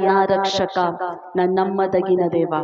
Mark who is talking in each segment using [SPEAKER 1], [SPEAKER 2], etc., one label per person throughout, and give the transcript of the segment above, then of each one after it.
[SPEAKER 1] నా రక్షక, నా నమ్మదగిన దేవా.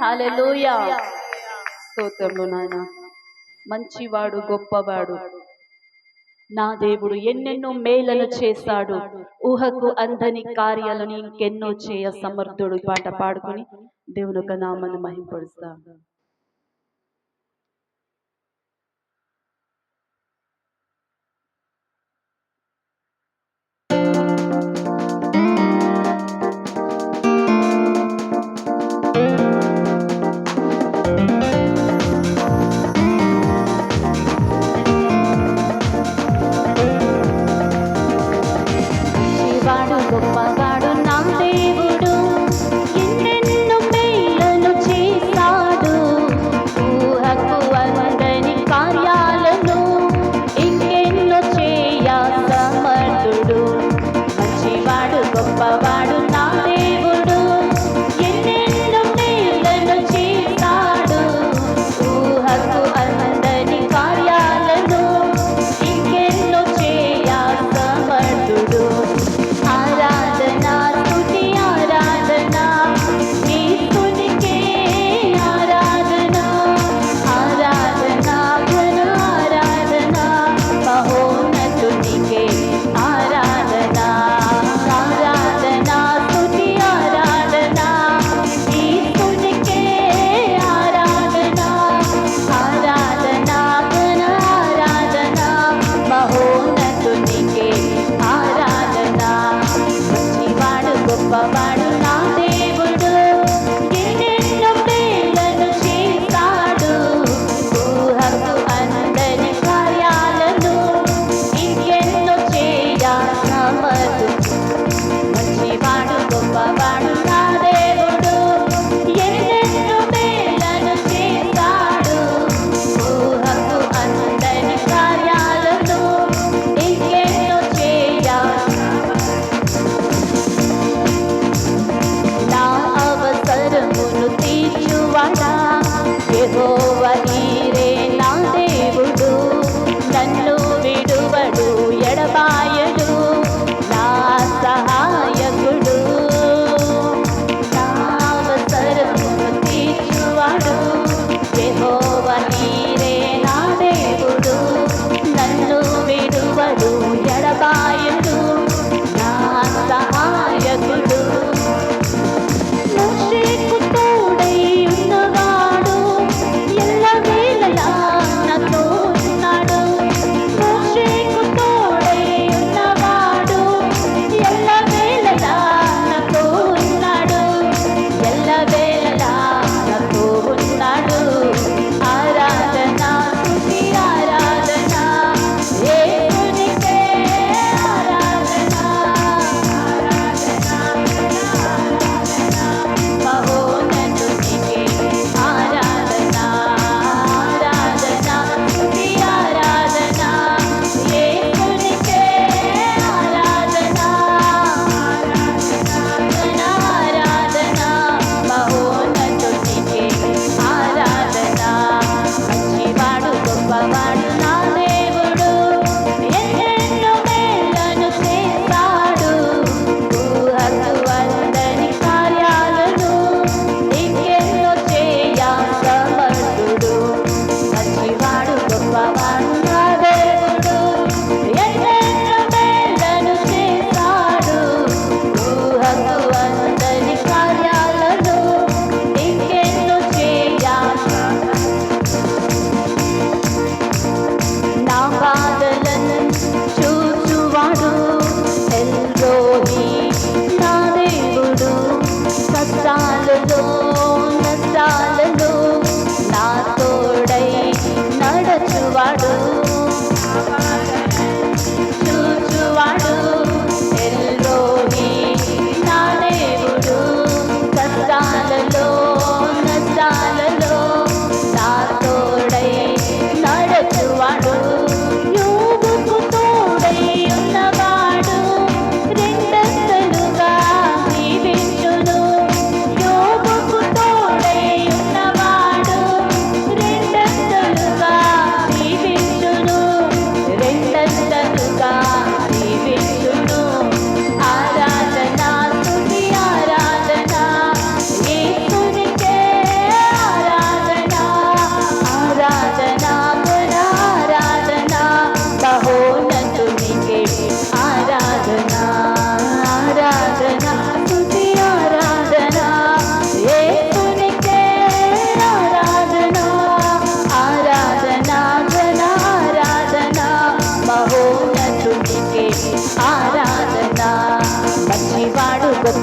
[SPEAKER 1] హల్లెలూయా. స్తోత్రములు నాయన. మంచివాడు, గొప్పవాడు. నా దేవుడు ఎన్నెన్నో మేలను చేశాడు, ఊహకు అందని కార్యాలను ఇంకెన్నో చేయ సమర్థుడు. పాట పాడుకొని దేవుని యొక్క నామాన్ని మహింపరుస్తాం.
[SPEAKER 2] గొప్పవాడు నా దేవుడు, ఎన్నెన్నో మేలను చేశాడు.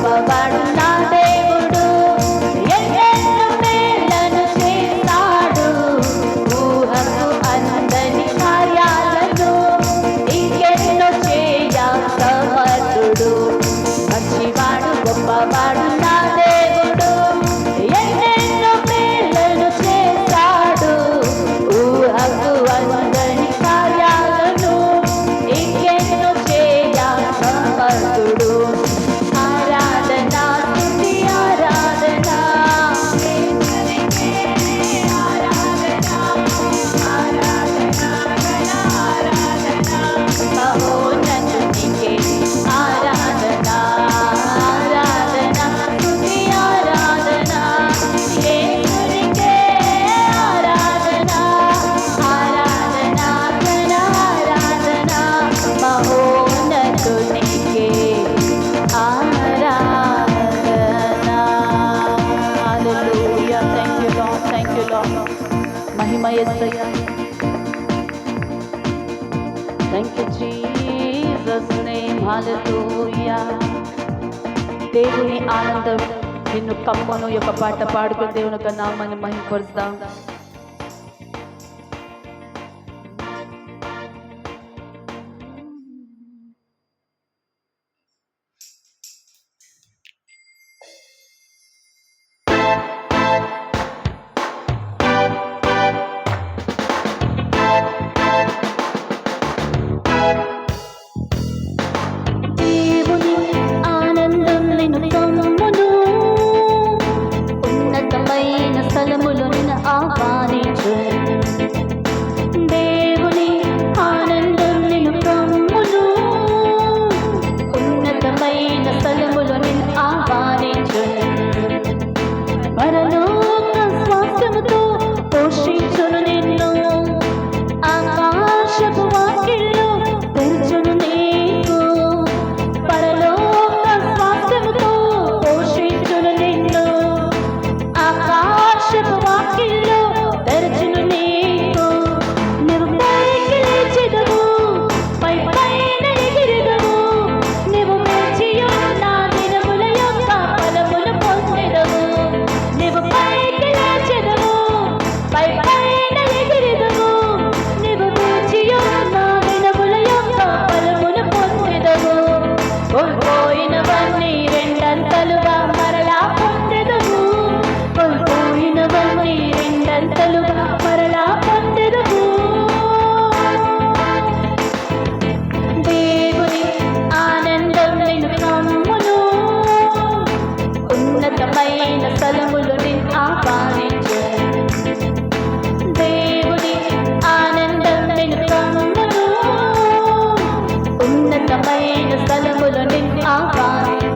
[SPEAKER 1] గొప్పవాడు నా దేవుడు, ఎన్నెన్నో మేలను చేస్తాడు. ఊహకు అందని కార్యాలను ఇంకెన్నో చేయ సమర్థుడు. మంచివాడు గొప్పవాడు నా దేవుడు, ఎన్నెన్నో మేలను చేస్తాడు. ఊహకు అందని కార్యాలను ఇంకెన్నో చేయ సమర్థుడు. ఆరాధన స్తుతి ఆరాధన, మహోన్నతునికే ఆరాధన, ఆరాధన స్తుతి ఆరాధన, యేసునికే ఆరాధన, ఆరాధన ఘన ఆరాధన, మహోన్నతునికే ఆరాధన. Hallelujah. Thank you Lord, thank you Lord. మహిమ యేసయ్యా. Thank you Jesus name. Hallelujah. దేవుని ఆనందం నిన్ను కమ్మను యొక్క పాట పాడుకుని దేవుని యొక్క నామాన్ని మహిమపరుస్తాం. దేవుని ఆనందం నిన్ను కమ్మును, ఉన్నతమైన స్థలములో నిన్ను ఆహ్వానించును. దేవుని ఆనందం నిన్ను కమ్మును, ఉన్నతమైన స్థలములో నిన్ను ఆహ్వానించును. పరలోక స్వాస్థ్యముతో పోషించును నిన్ను, ఆకాశపు వాకిళ్ళు తెరచును నీకు. పరలోక స్వాస్థ్యముతో పోషించును నిన్ను, ఆకాశపు వాకిళ్ళు తెరచును నీకు. నీవు పైకి లేచెదవు, పై పైన ఎగిరెదవు. నీవు వేచియున్న దినముల యొక్క ఫలములు పొందెదవు. నీవు పైకి లేచెదవు, పై పైన ఎగిరెదవు. నీవు వేచియున్న దినముల యొక్క ఫలములు పొందెదవు. కోల్పోయినవన్నీ రెండంతలుగా మరలా పొందెదవు. కోల్పోయినవన్నీ రెండంతలుగా మరలా పొందెదవు. దేవుని ఆనందం నిన్ను కమ్మును, ఉన్నతమైన స్థలములు నిన్ను ఆహ్వానించును. దేవుని ఆనందం నిన్ను కమ్మును, ఉన్నతమైన స్థలములు నిన్ను ఆహ్వానించును.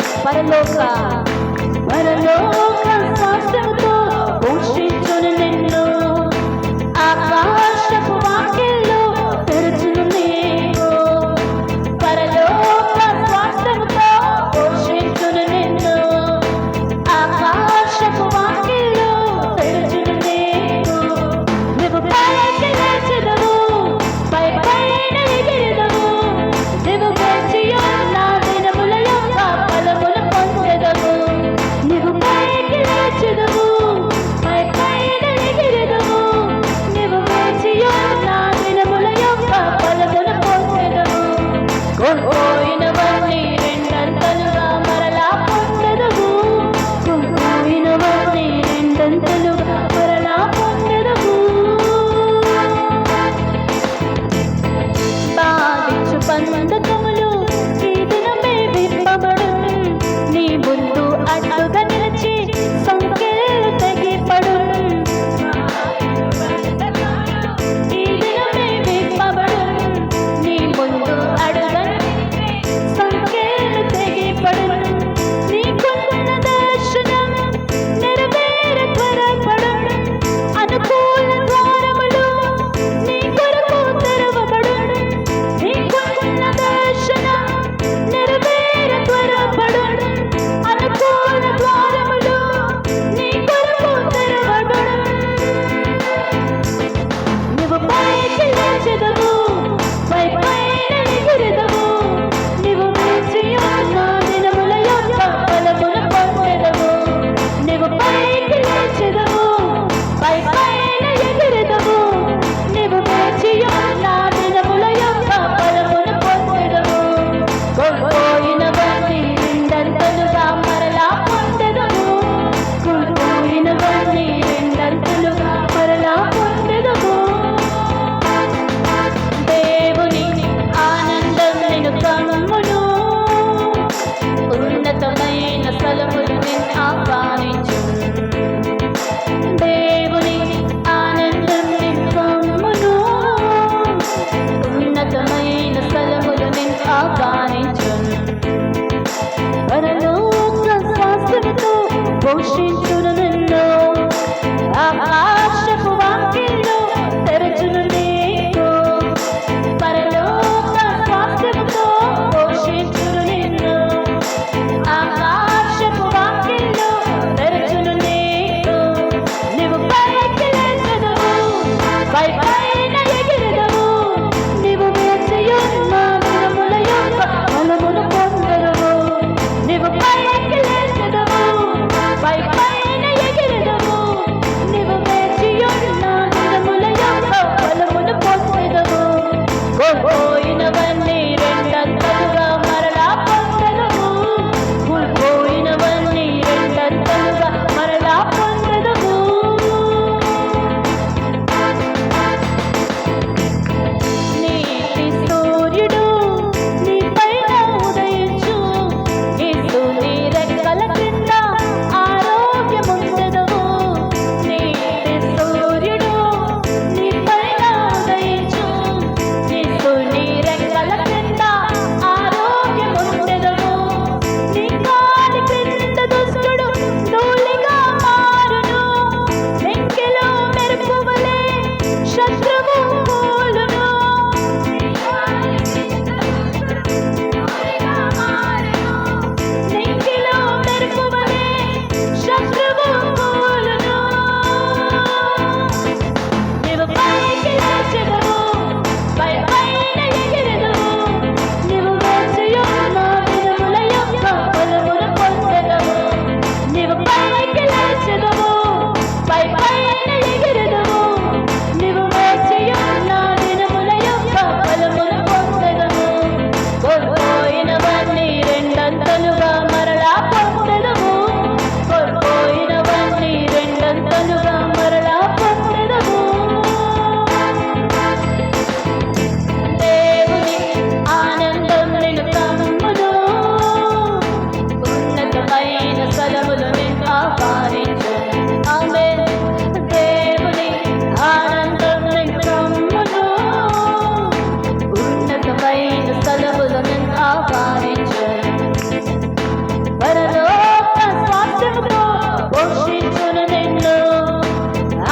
[SPEAKER 1] పరలోక స్వాస్థ్యముతో పోషించును నిన్ను, ఆకాశపు వాకిళ్ళు తెరచును నీకు. పరలోక స్వాస్థ్యముతో పోషించును నిన్ను, ఆకాశపు వాకిళ్ళు తెరచును నీకు. నీవు పైకి లేచెదవు, పై పైన ఎగిరెదవు. నీవు వేచియున్న దినముల యొక్క ఫలములు పొందెదవు. పోషించును నిన్ను, ఆకాశపు వాకిళ్ళు తెరచును నీకు, పరలోక స్వాస్థ్యముతో పోషించును నిన్ను, ఆకాశపు వాకిళ్ళు తెరచును నీకు. నీవు పైకి లేచెదవు, పై పైన ఎగిరెదవు, నీవు వేచియున్న దినముల యొక్క ఫలమును పొందెదవు. నీవు పైకి లేచెదవు, పై పైన ఎగిరెదవు, నీవు వేచియున్న దినముల యొక్క ఫలమును పొందెదవు. కోల్పోయినవన్నీ రెండంతలుగా మరలా పొందెదవు, కోల్పోయినవన్నీ రెండంతలుగా మరలా పొందెదవు. నీతి సూర్యుడు నీ పైన ఉదయించు, యేసు నీ రెక్కల క్రింద ఆరోగ్యముందెదవు. నీతి సూర్యుడు నీ పైన ఉదయించు, యేసు నీ రెక్కల క్రింద ఆరోగ్యముందెదవు. నీ కాలి క్రింద దుష్టుడు ధూళిగా మారును, వెంకెలో మెరుపు వలె శత్రువు కూలును. వెంకెలో మెరుపు వలె శత్రువు కూలును. నీవు పైకి లేచెదవు, పై పైన ఎగిరెదవు, నీవు వేచియున్న దినముల యొక్క ఫలమును పొందెదవు. నీవు పైకి లేచెదవు, పై పైన ఎగిరెదవు, నీవు వేచియున్న దినముల యొక్క ఫలమును పొందెదవు. కోల్పోయినవన్నీ రెండంతలుగా మరలా పొందెదవు, కోల్పోయినవన్నీ రెండంతలుగా మరలా పొందెదవు. దేవుని ఆనందం నిన్ను కమ్మును, ఉన్నతమైన స్థలములు నిన్ను ఆహ్వానించును. ఆమేన్. దేవుని ఆనందం నిన్ను కమ్మును, ఉన్నతమైన స్థలములు నిన్ను ఆహ్వానించును. పరలోక స్వాస్థ్యముతో పోషించును నిన్ను,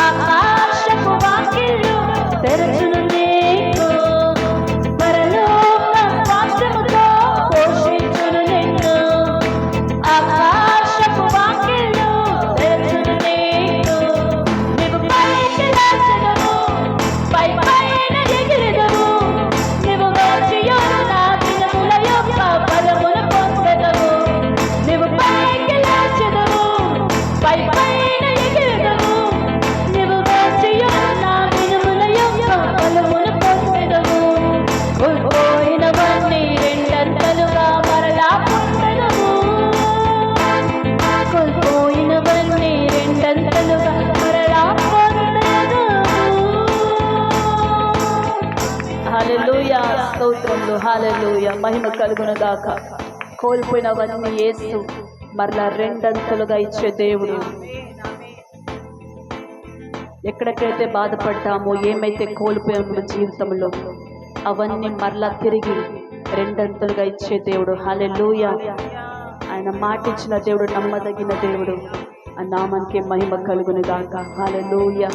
[SPEAKER 1] ఆకాశపు వాకిళ్ళు తెరచును నీకు, పరలోక స్వాస్థ్యముతో పోషించును నిన్ను, ఆకాశపు వాకిళ్ళు తెరచును నీకు. నీవు పైకి లేచెదవు, పై పైన ఎగిరెదవు, నీవు వేచియున్న దినముల యొక్క ఫలమును పొందెదవు. నీవు పైకి లేచెదవు, పై పైన ఎగిరెదవు, నీవు వేచియున్న దినముల యొక్క ఫలమును పొందెదవు. కోల్పోయినవన్నీ రెండంతలుగా మరలా పొందెదవు, కోల్పోయినవన్నీ రెండంతలుగా మరలా పొందెదవు. హల్లెలూయా, స్తోత్రములు, హల్లెలూయా, మహిమ కలుగును గాక. కోల్పోయినవన్నీ యేసు మరలా రెండంతలుగా ఇచ్చే దేవుడు. ఎక్కడెక్కడైతే బాధపడ్డామో, ఏమైతే కోల్పోయామో మన జీవితంలో, అవన్నీ మరలా తిరిగి రెండంతలుగా ఇచ్చే దేవుడు. హల్లెలూయా. ఆయన మాట ఇచ్చిన దేవుడు నమ్మదగిన దేవుడు. ఆ నామానికి మహిమ కలుగును గాక. Hallelujah.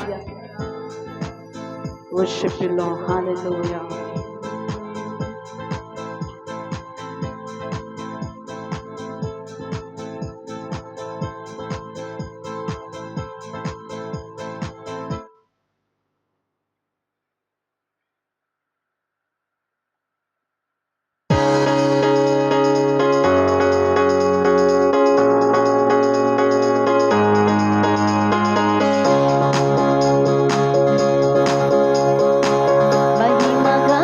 [SPEAKER 1] worship you Lord. Hallelujah. మహిమగా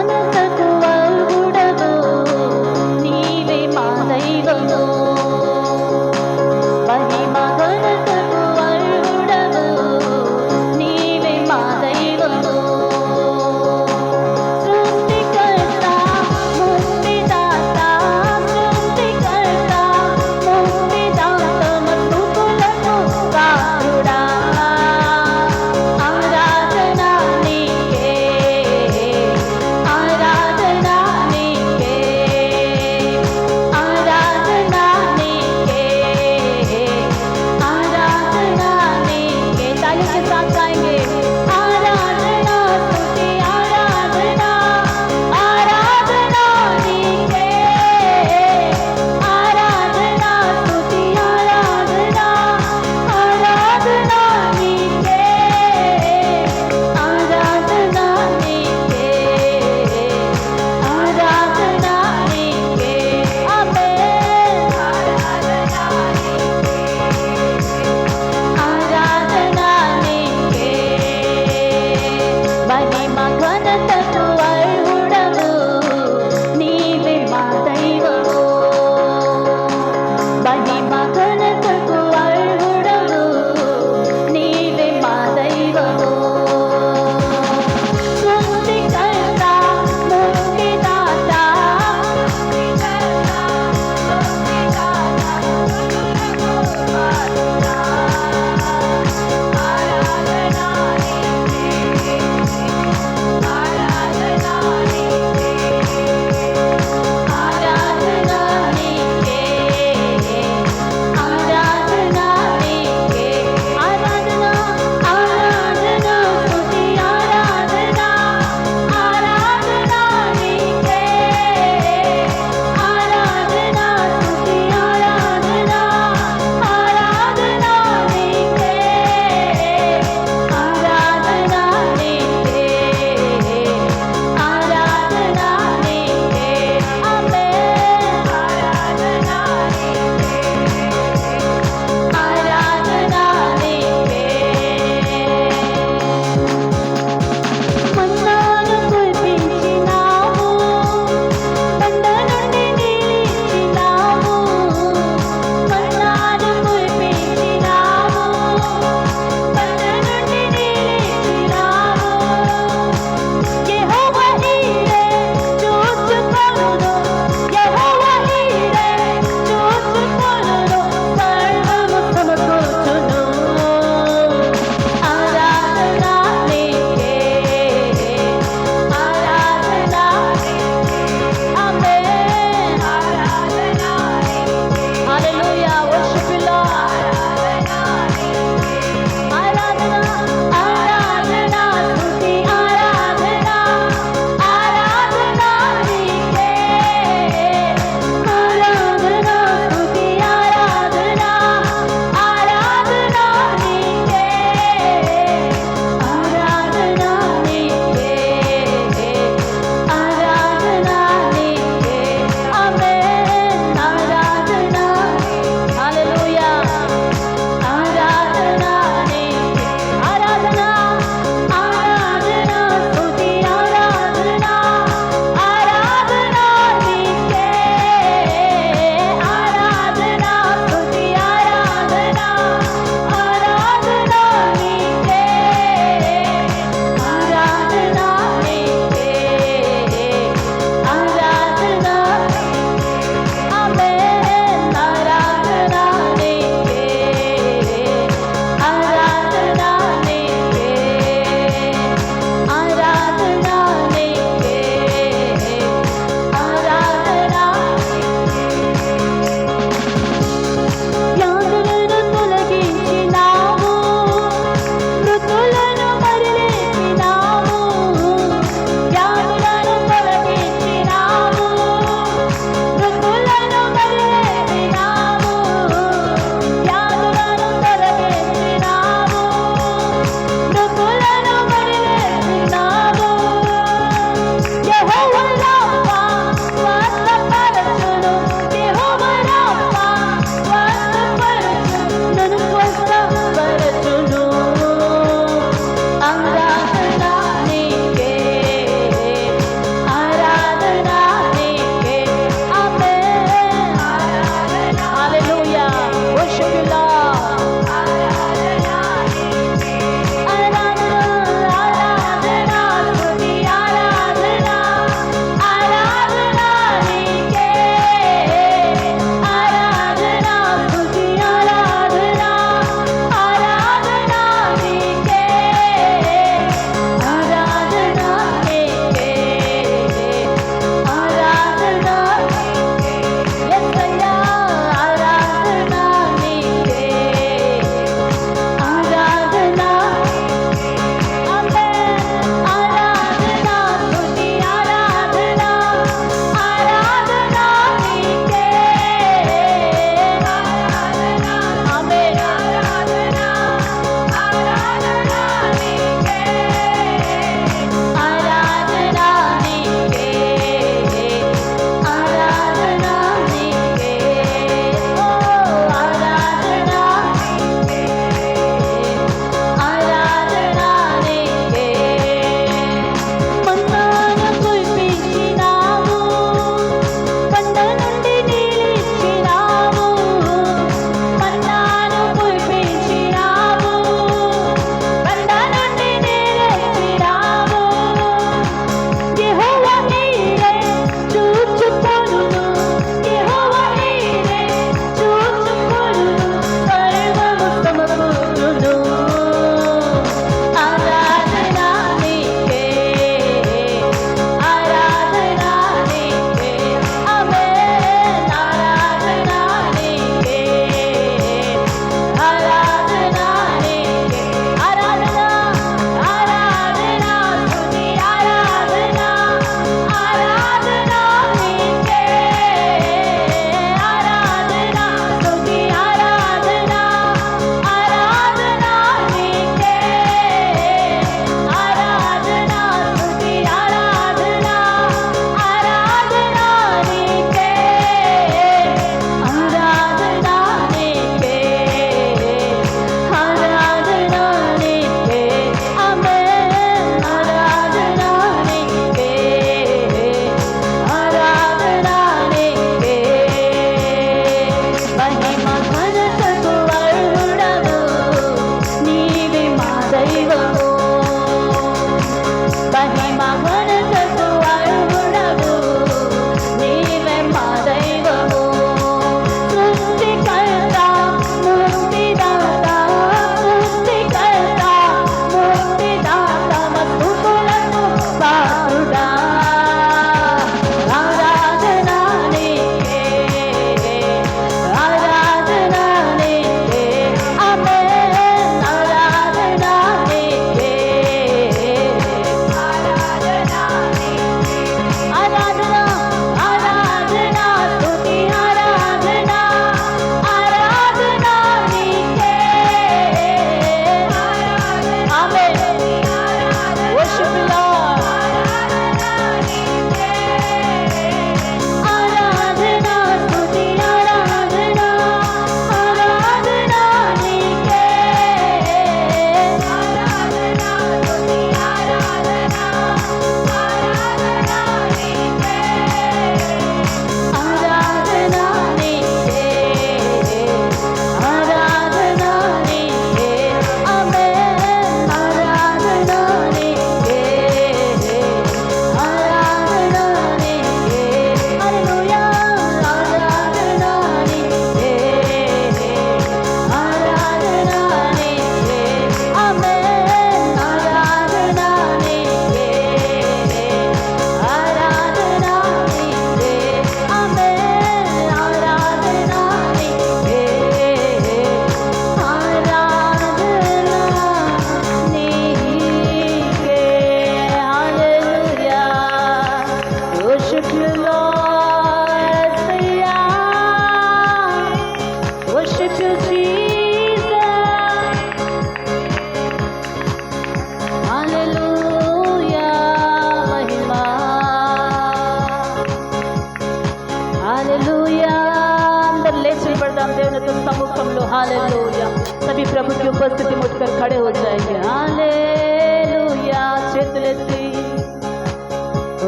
[SPEAKER 1] हालेलुया। सभी प्रभु की उपस्थिति में उठकर खड़े हो जाएंगे। हालेलुया। चेतलेती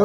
[SPEAKER 1] ओ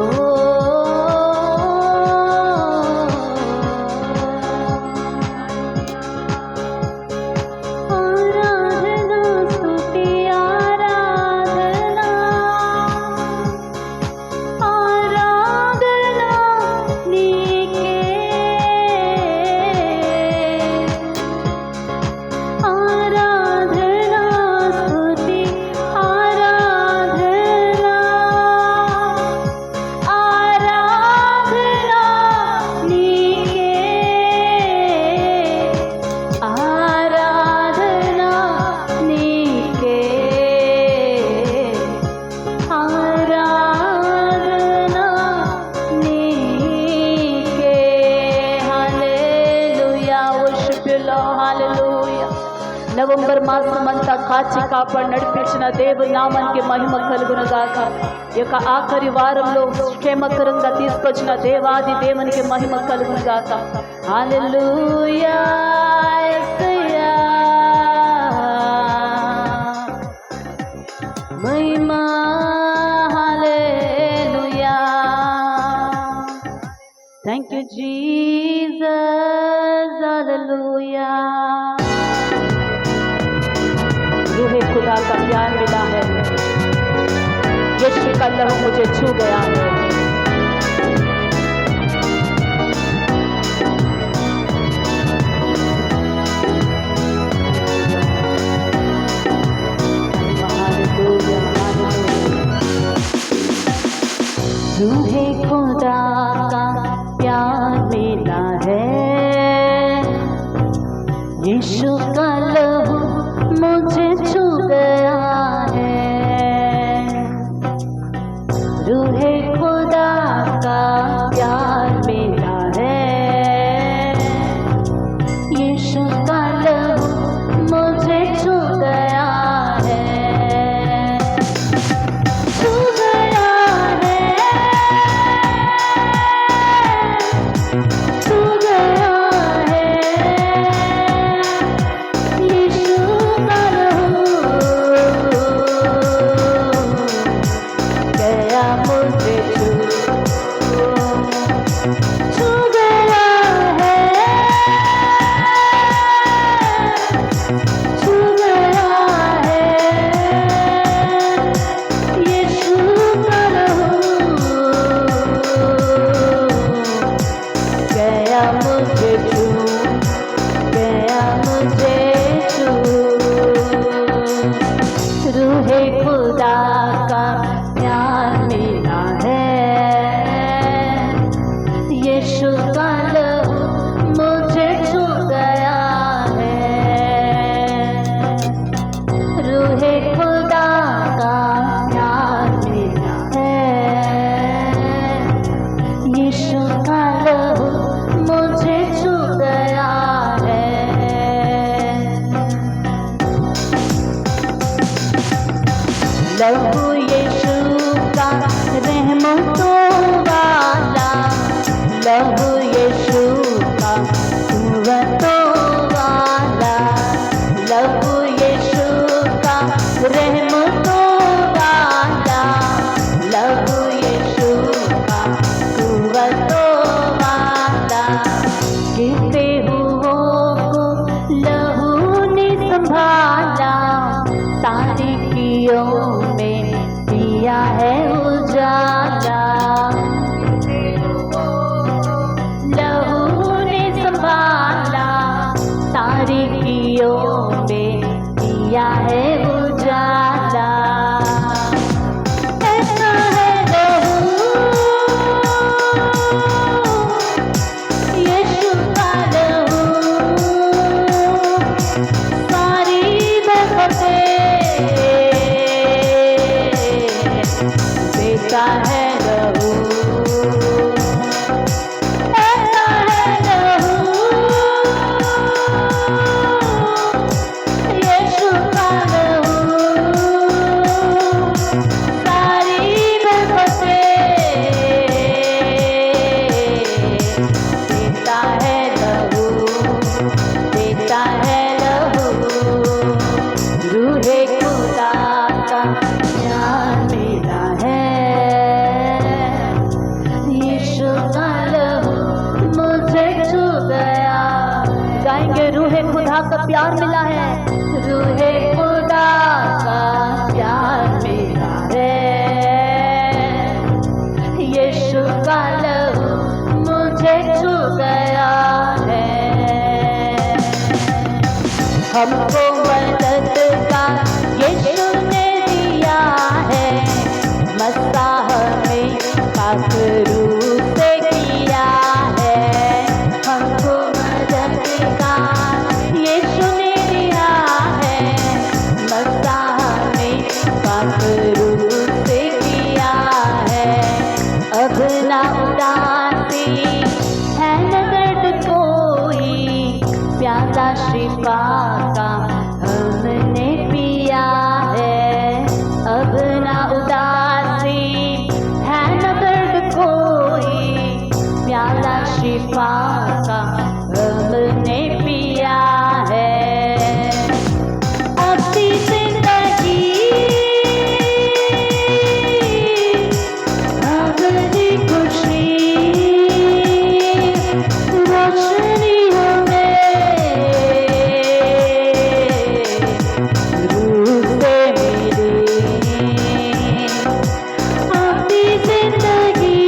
[SPEAKER 1] నవంబర్ మాసమంతా కాచి కాపాడి నడిపించిన దేవుని నామానికి మహిమ కలుగును గాక. ఈ యొక్క ఆఖరి వారంలో క్షేమకరంగా తీసుకొచ్చిన దేవాది దేవునికి మహిమ కలుగును గాక. హల్లెలూయా యేసయ్యా మహిమ hallelujah. Thank you Jesus hallelujah. रूहे खुदा का प्यार मिला है, यीशु का लहू मुझे छू गया है। रूहे खुदा का प्यार मिला है, यीशु का लहू मुझे छू गया है। रूहे खुदा का प्यार मिला है, यीशु का लहू मुझे छू गया है। छू गया है, छू गया है, यीशु का लहू गया मुझे छू गया है, छू गया है, यीशु का लहू गया मुझे छू गया मुझे छू। रूहे खुदा का प्यार मिला है, यीशु का लहू मुझे छू गया है। रूहे खुदा का प्यार मिला है, यीशु का लहू मुझे छू गया है। लहू यीशु का रहमतों वाला, लहू यीशु का कुव्वतों वाला, लहू यीशु का रहमतों वाला, लहू यीशु का कुव्वतों वाला। गिरते हुओं को लहू ने संभाला, तारीकियों में का प्यार मिला है, रूहे खुदा का प्यार मिला है। यीशु का लहू मुझे छू गया है। हमको मदद का यीशु ने दिया है, मसाह में पाक रूह से किया है। हमको मदद का यीशु ने दिया है, मसाह में पाक रूह से किया है। अब ना उदासी है न दर्द कोई, प्याला शिफा का हमने पिया है। अब ना उदासी है न दर्द कोई, प्याला शिफा का हमने पिया है। अपनी जिंदगी अपनी खुशी रोशनियों में रूह से मिले। अपनी जिंदगी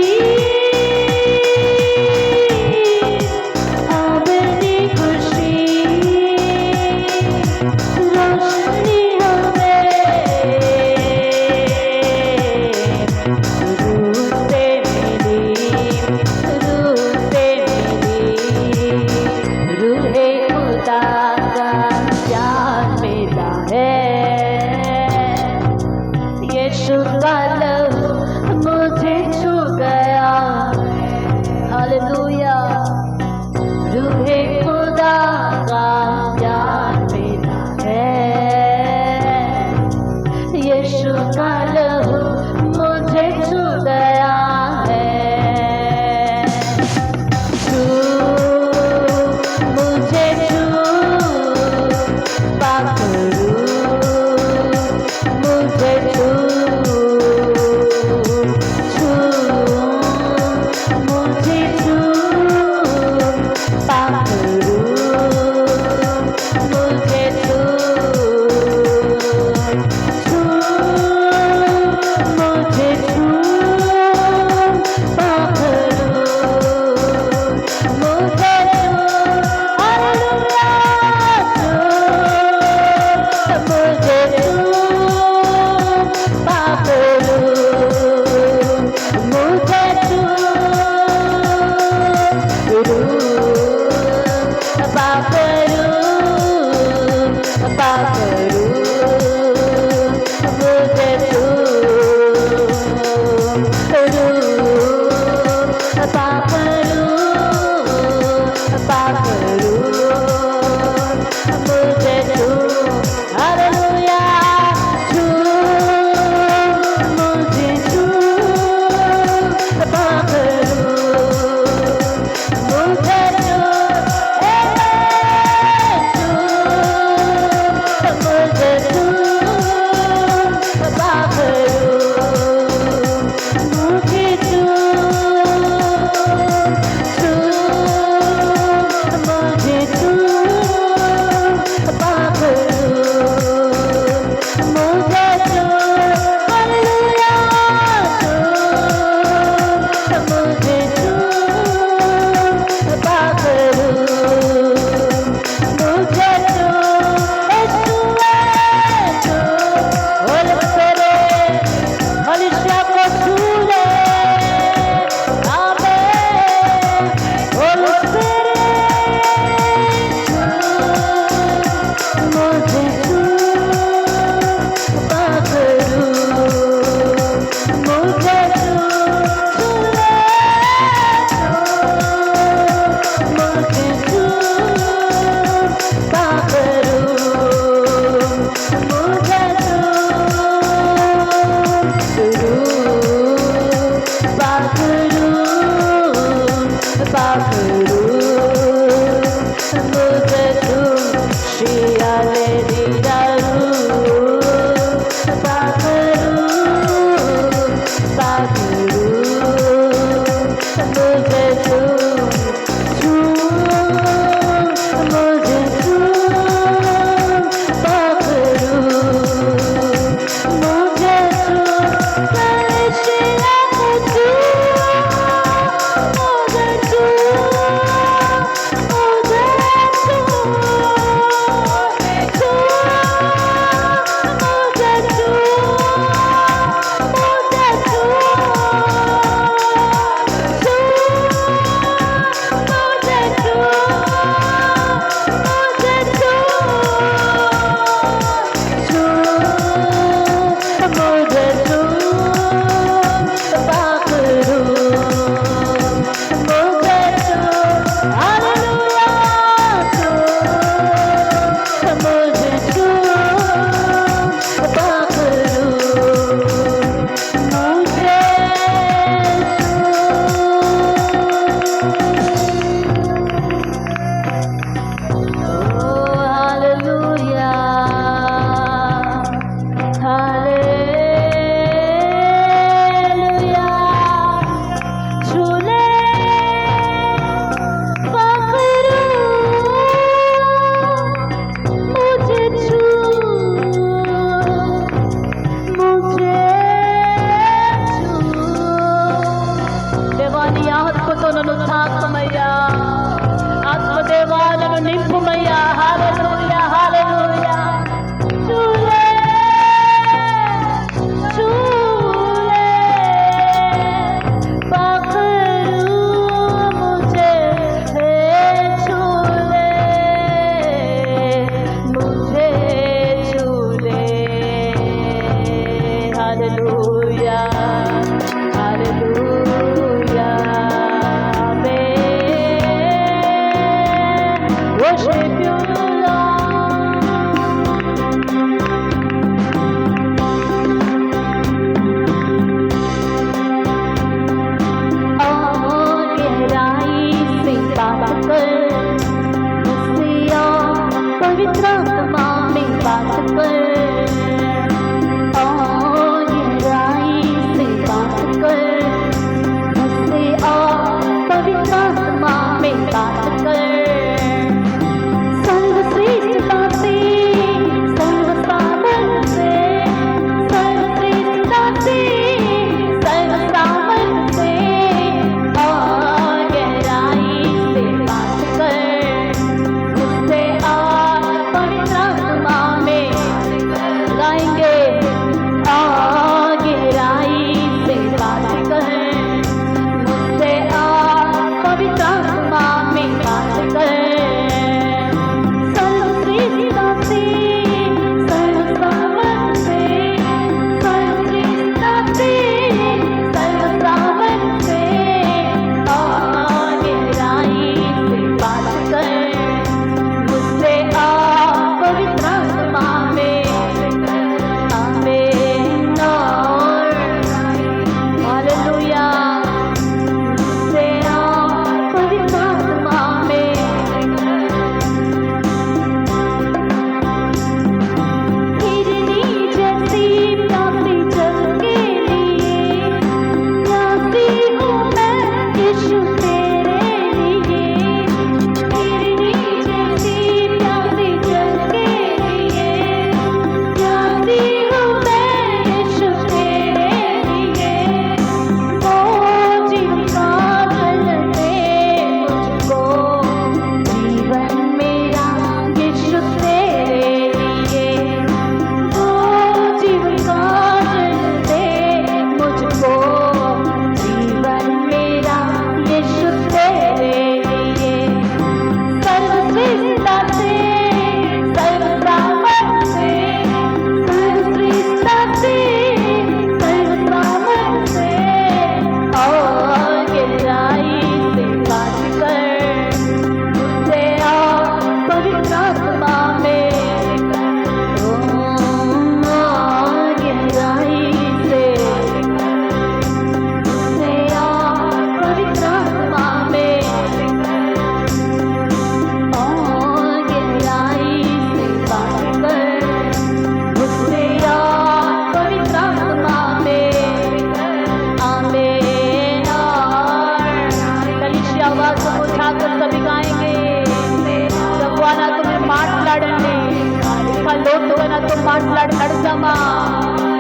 [SPEAKER 1] పాడండి. ఇంకా లోతుగా నాతో మాట్లాడి నడుద్దామా?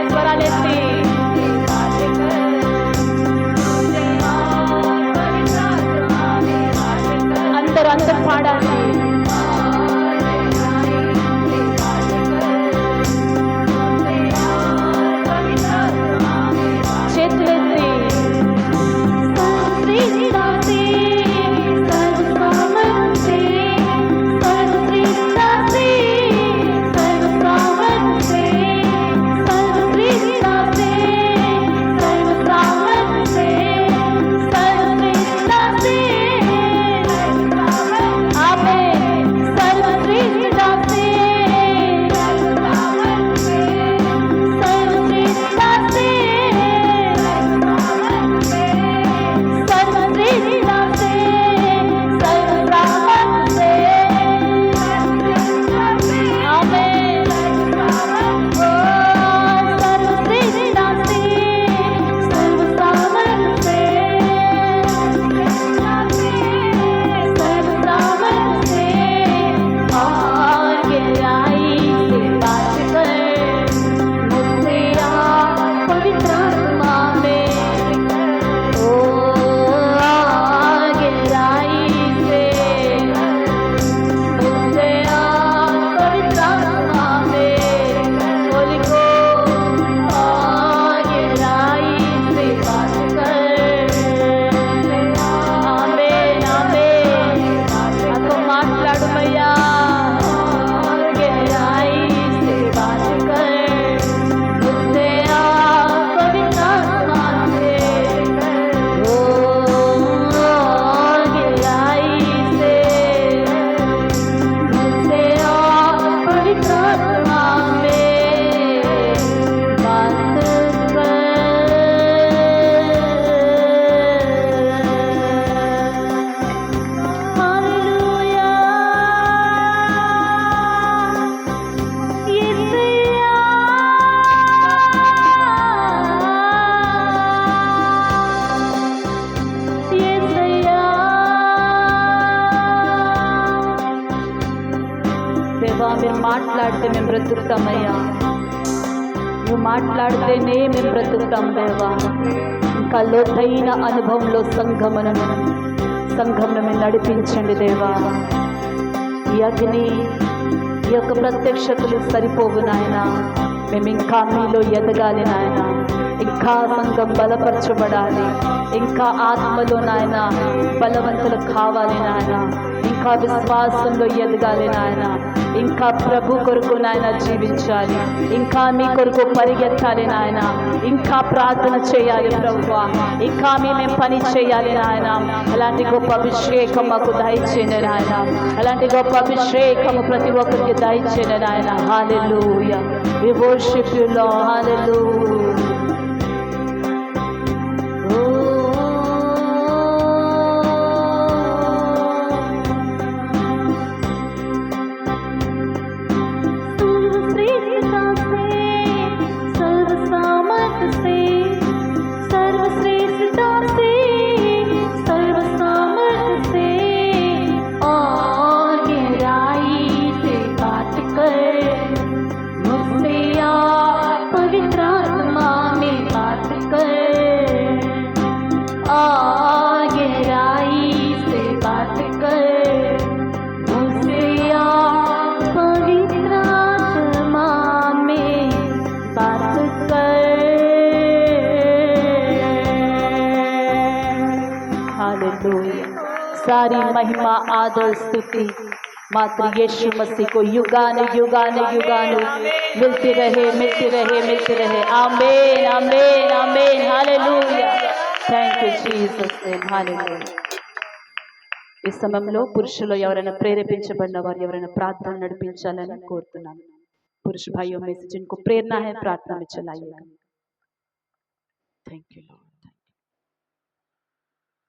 [SPEAKER 1] స్వరాలెత్తి అందరూ పాడాలి. మీరు మాట్లాడితే మేము బ్రతుకుతామయ్యా. నువ్వు మాట్లాడితేనే మేము బ్రతుకుతాం దేవా. ఇంకా లోతైన అనుభవంలో సంఘమును మేము నడిపించండి దేవా. ఈ అగ్ని ఈ యొక్క ప్రత్యక్షతలు సరిపోవు నాయన. మేము ఇంకా మీలో ఎదగాలి నాయన. ఇంకా సంఘం బలపరచబడాలి. ఇంకా ఆత్మలో నాయన బలవంతులు కావాలి నాయన. ఇంకా విశ్వాసంలో ఎదగాలి నాయన. ఇంకా ప్రభు కొరకు నాయన జీవించాలి. ఇంకా మీ కొరకు పరిగెత్తాలి నాయన. ఇంకా ప్రార్థన చేయాలి ప్రభువా. ఇంకా మేము పని చేయాలి నాయన. అలాంటి గొప్ప అభిషేకం మాకు దయచేయండి నాయన. అలాంటి గొప్ప అభిషేకము ప్రతి ఒక్కరికి దయచేయండి నాయన. Hallelujah. We worship you Lord. Hallelujah. सारी महिमा आदर स्तुति मात्र यीशु मसीह को युगान युगान युगान मिलती रहे मिलती रहे मिलती रहे. आमीन आमीन आमीन. Hallelujah. Thank you Jesus name. Hallelujah. ఈ సమయంలో పురుషులు ఎవరైనా ప్రేరేపించబడిన వారు ఎవరైనా ప్రార్థన నడిపించాలని కోరుతున్నాను. पुरुष भाइयों में से जिनको प्रेरणा है प्रार्थना में चलाइएगा. Thank you Lord.